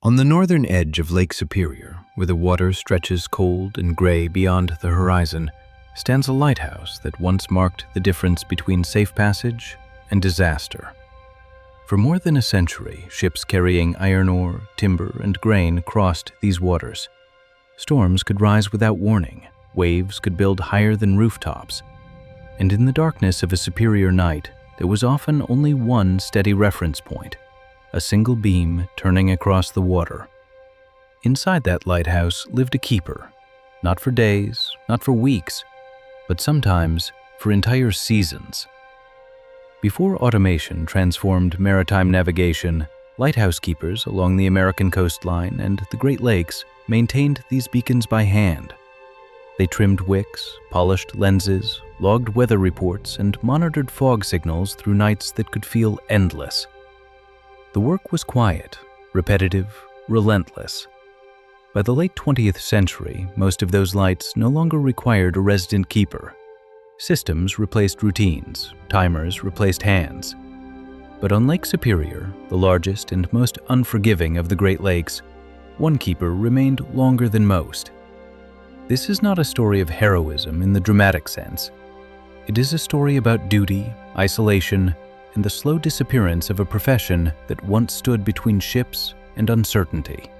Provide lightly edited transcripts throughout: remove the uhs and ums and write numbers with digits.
On the northern edge of Lake Superior, where the water stretches cold and gray beyond the horizon, stands a lighthouse that once marked the difference between safe passage and disaster. For more than a century, ships carrying iron ore, timber, and grain crossed these waters. Storms could rise without warning, waves could build higher than rooftops, and in the darkness of a Superior night, there was often only one steady reference point, a single beam turning across the water. Inside that lighthouse lived a keeper, not for days, not for weeks, but sometimes for entire seasons. Before automation transformed maritime navigation, lighthouse keepers along the American coastline and the Great Lakes maintained these beacons by hand. They trimmed wicks, polished lenses, logged weather reports, and monitored fog signals through nights that could feel endless. The work was quiet, repetitive, relentless. By the late 20th century, most of those lights no longer required a resident keeper. Systems replaced routines, timers replaced hands. But on Lake Superior, the largest and most unforgiving of the Great Lakes, one keeper remained longer than most. This is not a story of heroism in the dramatic sense. It is a story about duty, isolation, and the slow disappearance of a profession that once stood between ships and uncertainty.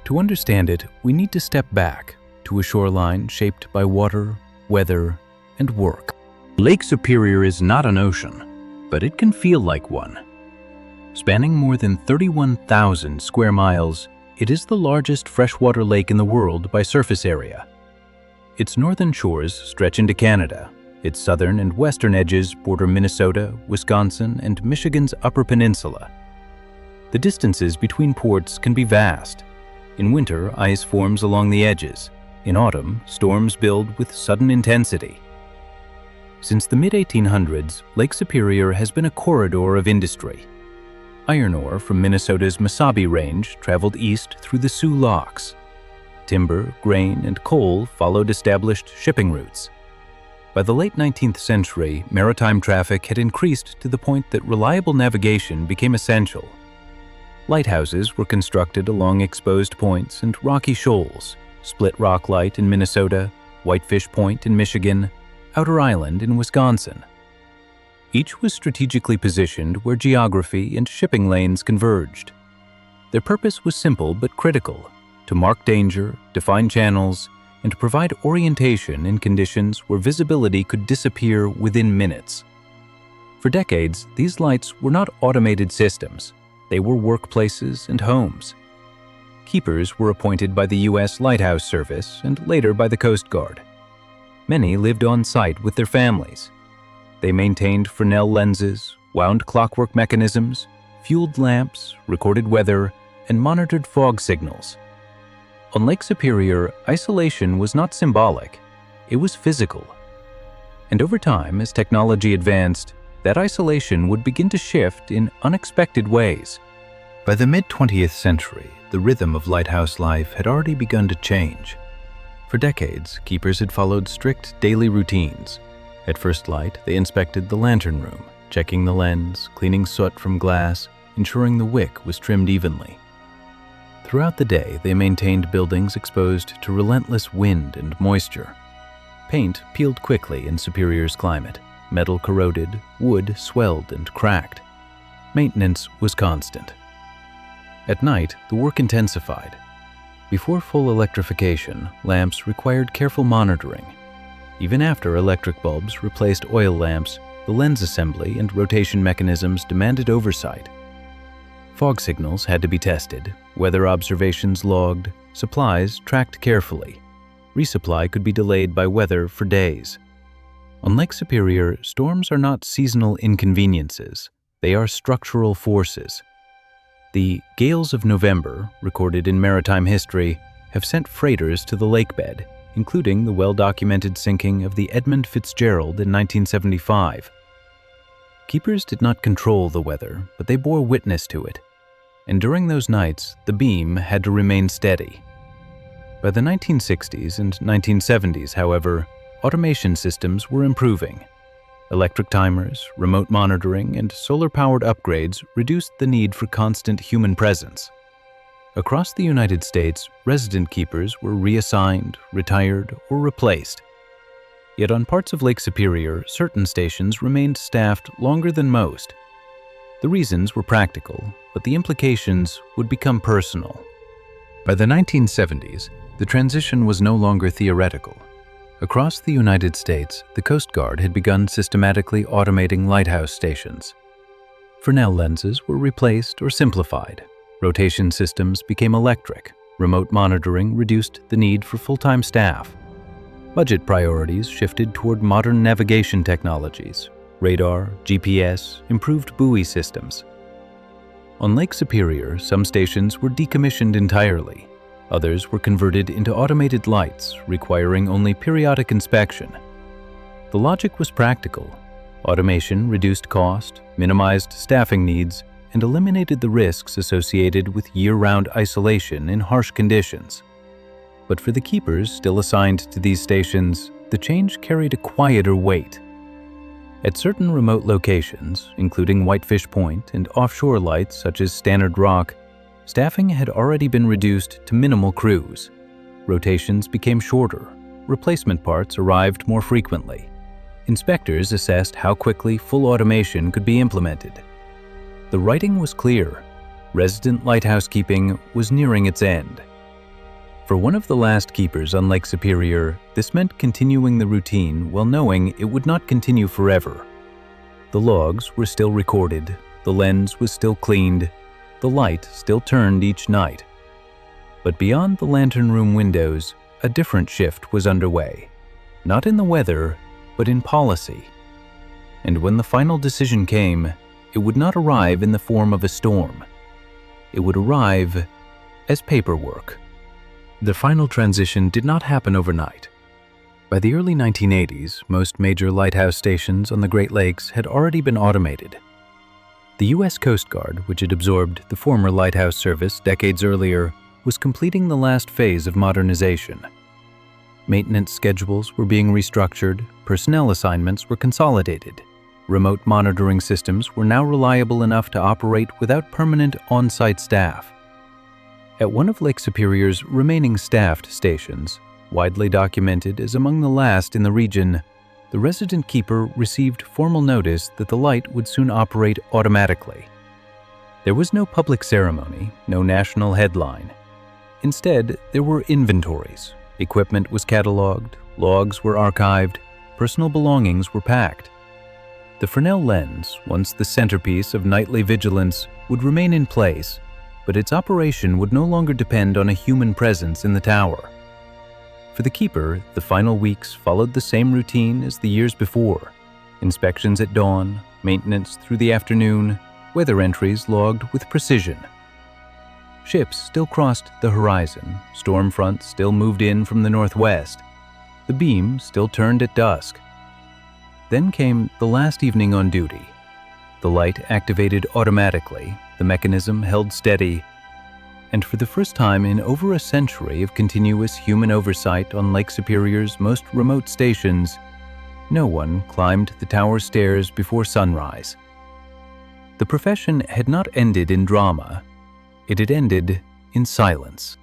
To understand it, we need to step back to a shoreline shaped by water, weather, and work. Lake Superior is not an ocean, but it can feel like one. Spanning more than 31,000 square miles, it is the largest freshwater lake in the world by surface area. Its northern shores stretch into Canada. Its southern and western edges border Minnesota, Wisconsin, and Michigan's Upper Peninsula. The distances between ports can be vast. In winter, ice forms along the edges. In autumn, storms build with sudden intensity. Since the mid-1800s, Lake Superior has been a corridor of industry. Iron ore from Minnesota's Mesabi Range traveled east through the Sioux Locks. Timber, grain, and coal followed established shipping routes. By the late 19th century, maritime traffic had increased to the point that reliable navigation became essential. Lighthouses were constructed along exposed points and rocky shoals, Split Rock Light in Minnesota, Whitefish Point in Michigan, Outer Island in Wisconsin. Each was strategically positioned where geography and shipping lanes converged. Their purpose was simple but critical: to mark danger, define channels, and provide orientation in conditions where visibility could disappear within minutes. For decades, these lights were not automated systems. They were workplaces and homes. Keepers were appointed by the U.S. Lighthouse Service and later by the Coast Guard. Many lived on site with their families. They maintained Fresnel lenses, wound clockwork mechanisms, fueled lamps, recorded weather, and monitored fog signals. On Lake Superior, isolation was not symbolic, it was physical. And over time, as technology advanced, that isolation would begin to shift in unexpected ways. By the mid-20th century, the rhythm of lighthouse life had already begun to change. For decades, keepers had followed strict daily routines. At first light, they inspected the lantern room, checking the lens, cleaning soot from glass, ensuring the wick was trimmed evenly. Throughout the day, they maintained buildings exposed to relentless wind and moisture. Paint peeled quickly in Superior's climate. Metal corroded, wood swelled and cracked. Maintenance was constant. At night, the work intensified. Before full electrification, lamps required careful monitoring. Even after electric bulbs replaced oil lamps, the lens assembly and rotation mechanisms demanded oversight. Fog signals had to be tested, weather observations logged, supplies tracked carefully. Resupply could be delayed by weather for days. On Lake Superior, storms are not seasonal inconveniences. They are structural forces. The gales of November, recorded in maritime history, have sent freighters to the lakebed, including the well-documented sinking of the Edmund Fitzgerald in 1975. Keepers did not control the weather, but they bore witness to it. And during those nights, the beam had to remain steady. By the 1960s and 1970s, however, automation systems were improving. Electric timers, remote monitoring, and solar-powered upgrades reduced the need for constant human presence. Across the United States, resident keepers were reassigned, retired, or replaced. Yet on parts of Lake Superior, certain stations remained staffed longer than most. The reasons were practical, but the implications would become personal. By the 1970s, the transition was no longer theoretical. Across the United States, the Coast Guard had begun systematically automating lighthouse stations. Fresnel lenses were replaced or simplified. Rotation systems became electric. Remote monitoring reduced the need for full-time staff. Budget priorities shifted toward modern navigation technologies, radar, GPS, improved buoy systems. On Lake Superior, some stations were decommissioned entirely. Others were converted into automated lights, requiring only periodic inspection. The logic was practical. Automation reduced cost, minimized staffing needs, and eliminated the risks associated with year-round isolation in harsh conditions. But for the keepers still assigned to these stations, the change carried a quieter weight. At certain remote locations, including Whitefish Point and offshore lights such as Stannard Rock, staffing had already been reduced to minimal crews. Rotations became shorter. Replacement parts arrived more frequently. Inspectors assessed how quickly full automation could be implemented. The writing was clear. Resident lighthouse keeping was nearing its end. For one of the last keepers on Lake Superior, this meant continuing the routine while knowing it would not continue forever. The logs were still recorded, the lens was still cleaned, the light still turned each night. But beyond the lantern room windows, a different shift was underway. Not in the weather, but in policy. And when the final decision came, it would not arrive in the form of a storm. It would arrive as paperwork. The final transition did not happen overnight. By the early 1980s, most major lighthouse stations on the Great Lakes had already been automated. The U.S. Coast Guard, which had absorbed the former lighthouse service decades earlier, was completing the last phase of modernization. Maintenance schedules were being restructured, personnel assignments were consolidated. Remote monitoring systems were now reliable enough to operate without permanent on-site staff. At one of Lake Superior's remaining staffed stations, widely documented as among the last in the region, the resident keeper received formal notice that the light would soon operate automatically. There was no public ceremony, no national headline. Instead, there were inventories. Equipment was cataloged, logs were archived, personal belongings were packed. The Fresnel lens, once the centerpiece of nightly vigilance, would remain in place, but its operation would no longer depend on a human presence in the tower. For the keeper, the final weeks followed the same routine as the years before. Inspections at dawn, maintenance through the afternoon, weather entries logged with precision. Ships still crossed the horizon, storm fronts still moved in from the northwest. The beam still turned at dusk. Then came the last evening on duty. The light activated automatically, the mechanism held steady, and for the first time in over a century of continuous human oversight on Lake Superior's most remote stations, no one climbed the tower stairs before sunrise. The profession had not ended in drama. It had ended in silence.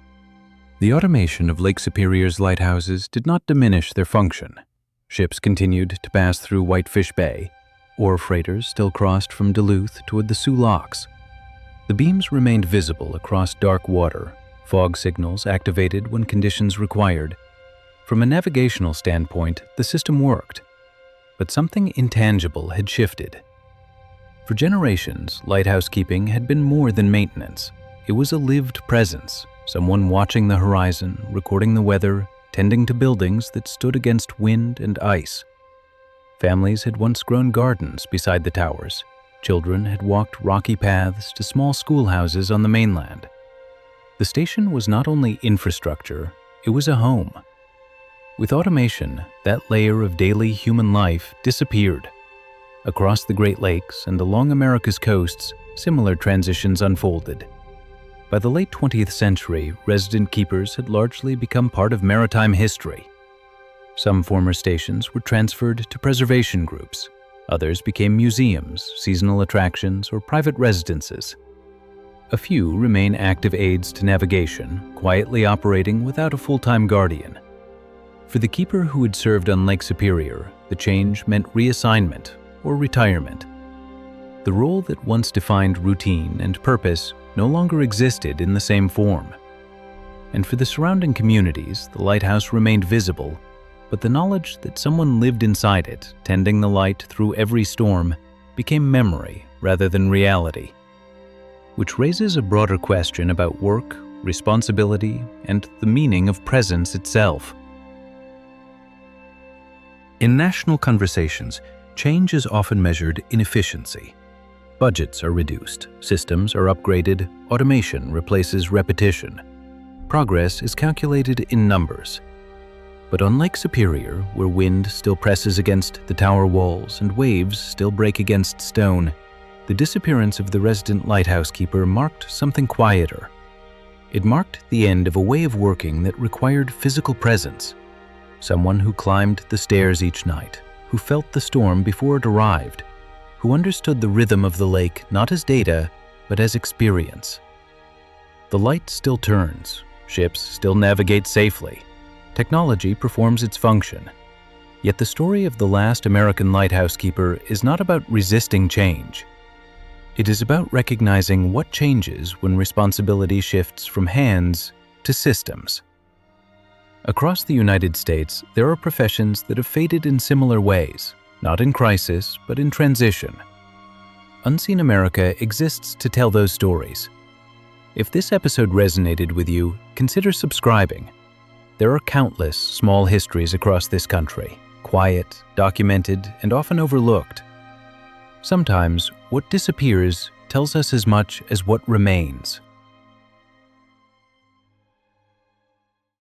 The automation of Lake Superior's lighthouses did not diminish their function. Ships continued to pass through Whitefish Bay. Ore freighters still crossed from Duluth toward the Sioux Locks. The beams remained visible across dark water, fog signals activated when conditions required. From a navigational standpoint, the system worked. But something intangible had shifted. For generations, lighthouse keeping had been more than maintenance. It was a lived presence, someone watching the horizon, recording the weather, tending to buildings that stood against wind and ice. Families had once grown gardens beside the towers. Children had walked rocky paths to small schoolhouses on the mainland. The station was not only infrastructure, it was a home. With automation, that layer of daily human life disappeared. Across the Great Lakes and along America's coasts, similar transitions unfolded. By the late 20th century, resident keepers had largely become part of maritime history. Some former stations were transferred to preservation groups. Others became museums, seasonal attractions, or private residences. A few remain active aids to navigation, quietly operating without a full-time guardian. For the keeper who had served on Lake Superior, the change meant reassignment or retirement. The role that once defined routine and purpose no longer existed in the same form. And for the surrounding communities, the lighthouse remained visible, but the knowledge that someone lived inside it, tending the light through every storm, became memory rather than reality. Which raises a broader question about work, responsibility, and the meaning of presence itself. In national conversations, change is often measured in efficiency. Budgets are reduced, systems are upgraded, automation replaces repetition. Progress is calculated in numbers. But on Lake Superior, where wind still presses against the tower walls and waves still break against stone, the disappearance of the resident lighthouse keeper marked something quieter. It marked the end of a way of working that required physical presence. Someone who climbed the stairs each night, who felt the storm before it arrived, who understood the rhythm of the lake not as data, but as experience. The light still turns, ships still navigate safely, technology performs its function. Yet the story of the last American lighthouse keeper is not about resisting change. It is about recognizing what changes when responsibility shifts from hands to systems. Across the United States, there are professions that have faded in similar ways, not in crisis, but in transition. Unseen America exists to tell those stories. If this episode resonated with you, consider subscribing. There are countless small histories across this country, quiet, documented, and often overlooked. Sometimes, what disappears tells us as much as what remains.